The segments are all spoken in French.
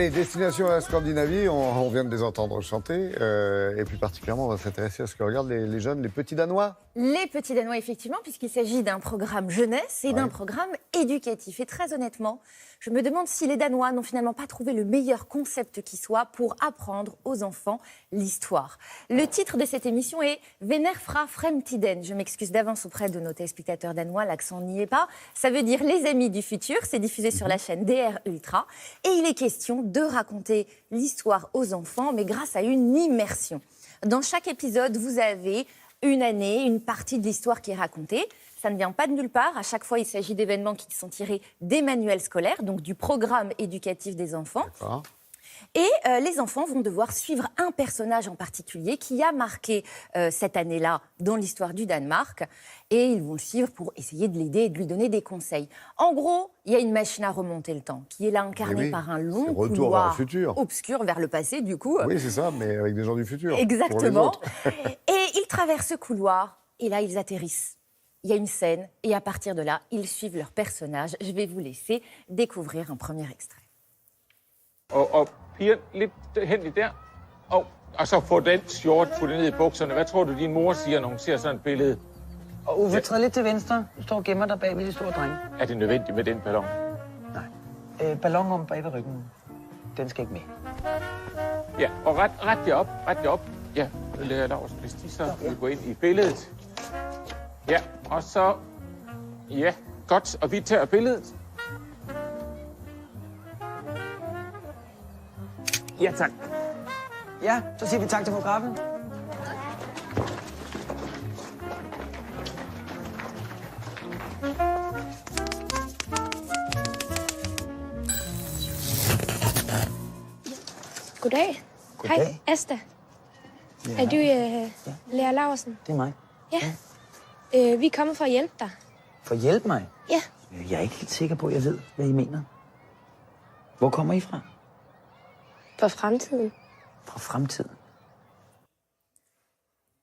Allez, destination à la Scandinavie, on vient de les entendre chanter. Et plus particulièrement, on va s'intéresser à ce que regardent les jeunes, les petits Danois. Les petits Danois, effectivement, puisqu'il s'agit d'un programme jeunesse et d'un programme éducatif. Et très honnêtement, je me demande si les Danois n'ont finalement pas trouvé le meilleur concept qui soit pour apprendre aux enfants l'histoire. Le titre de cette émission est « Venner fra fremtiden ». Je m'excuse d'avance auprès de nos téléspectateurs danois, l'accent n'y est pas. Ça veut dire « les amis du futur ». C'est diffusé sur la chaîne DR Ultra. Et il est question de raconter l'histoire aux enfants, mais grâce à une immersion. Dans chaque épisode, vous avez une année, une partie de l'histoire qui est racontée. Ça ne vient pas de nulle part. À chaque fois, il s'agit d'événements qui sont tirés des manuels scolaires, donc du programme éducatif des enfants. D'accord. Et les enfants vont devoir suivre un personnage en particulier qui a marqué cette année-là dans l'histoire du Danemark. Et ils vont le suivre pour essayer de l'aider et de lui donner des conseils. En gros, il y a une machine à remonter le temps qui est là incarnée par un long couloir obscur vers le passé, du coup. Oui, c'est ça, mais avec des gens du futur. Exactement. Et ils traversent ce couloir et là, ils atterrissent. Il y a une scène et à partir de là, ils suivent leur personnage. Je vais vous laisser découvrir un premier extrait. Og piger, lidt hen i der. Og så få den short puttet ned i bukserne. Hvad tror du, din mor siger, når hun ser sådan et billede? Og Uffe, træd lidt til venstre. Du står og gemmer dig bag ved de store drenge. Er det nødvendigt med den ballon? Nej. Ballon om bag ved ryggen. Den skal ikke med. Ja, og ret jer op. Ret jer op. Ja, det lærer Lars, hvis de så vil gå ind i billedet. Ja, og så... Ja, godt. Og vi tager billedet. Ja, tak. Ja, så siger vi tak til fotografen. Goddag. Goddag. Hej, Asta. Ja. Er du Lærer Laursen? Det er mig. Ja. Vi er kommet for at hjælpe dig. For at hjælpe mig? Ja. Jeg er ikke helt sikker på, at jeg ved, hvad I mener. Hvor kommer I fra? For fremtiden. Fra fremtiden.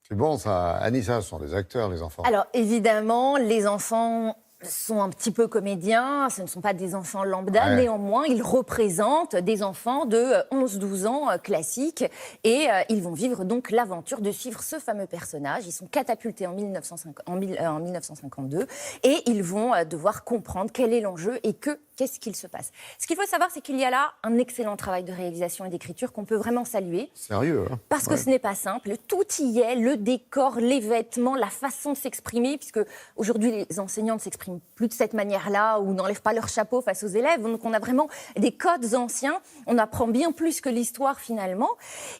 C'est bon, ça. Anissa, ce sont des acteurs, les enfants. Alors, évidemment, les enfants sont un petit peu comédiens, ce ne sont pas des enfants lambda, néanmoins, ils représentent des enfants de 11-12 ans classiques et ils vont vivre donc l'aventure de suivre ce fameux personnage. Ils sont catapultés en 1952 et ils vont devoir comprendre quel est l'enjeu et qu'est-ce qu'il se passe. Ce qu'il faut savoir, c'est qu'il y a là un excellent travail de réalisation et d'écriture qu'on peut vraiment saluer. Sérieux, hein? Parce que ce n'est pas simple. Tout y est, le décor, les vêtements, la façon de s'exprimer, puisque aujourd'hui, les enseignants ne s'expriment plus de cette manière-là ou n'enlèvent pas leur chapeau face aux élèves. Donc, on a vraiment des codes anciens. On apprend bien plus que l'histoire, finalement.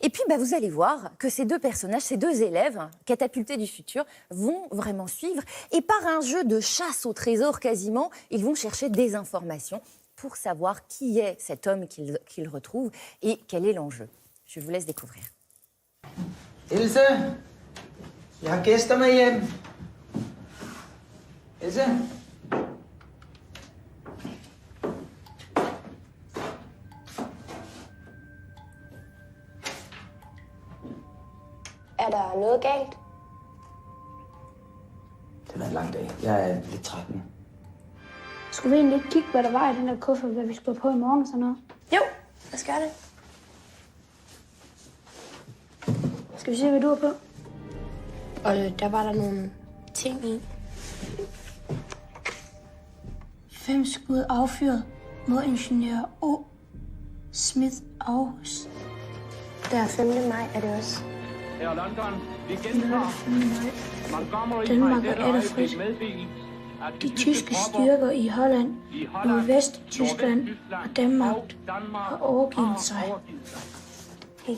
Et puis, vous allez voir que ces deux personnages, ces deux élèves, catapultés du futur, vont vraiment suivre. Et par un jeu de chasse au trésor, quasiment, ils vont chercher des informations pour savoir qui est cet homme qu'ils retrouvent et quel est l'enjeu. Je vous laisse découvrir. Else, jeg har gæster med hjem. Else? Er der noget galt? Det har været en lang dag. Jeg er lidt træt nu. Skulle vi egentlig ikke kigge, hvad der var i den der kuffert, hvad vi skulle på i morgen og sådan noget? Jo, lad os gøre det. Skal vi se, hvad du har på? Og der var der nogle ting i. 5 skud affyret mod ingeniør O. Smith Aarhus. Der er 5. maj, er det også. Her London, vi gentager. Danmark er allerfrit. De tyske styrker i Holland, Nordvest-Tyskland og Danmark har overgivet sig. Hey.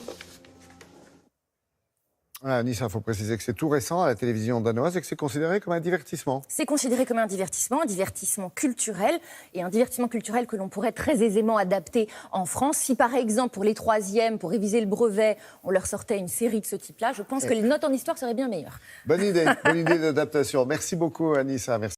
Anissa, il faut préciser que c'est tout récent à la télévision danoise et que c'est considéré comme un divertissement. C'est considéré comme un divertissement culturel, et un divertissement culturel que l'on pourrait très aisément adapter en France. Si par exemple, pour les 3e, pour réviser le brevet, on leur sortait une série de ce type-là, je pense que les notes en histoire seraient bien meilleures. Bonne idée d'adaptation. Merci beaucoup, Anissa. Merci.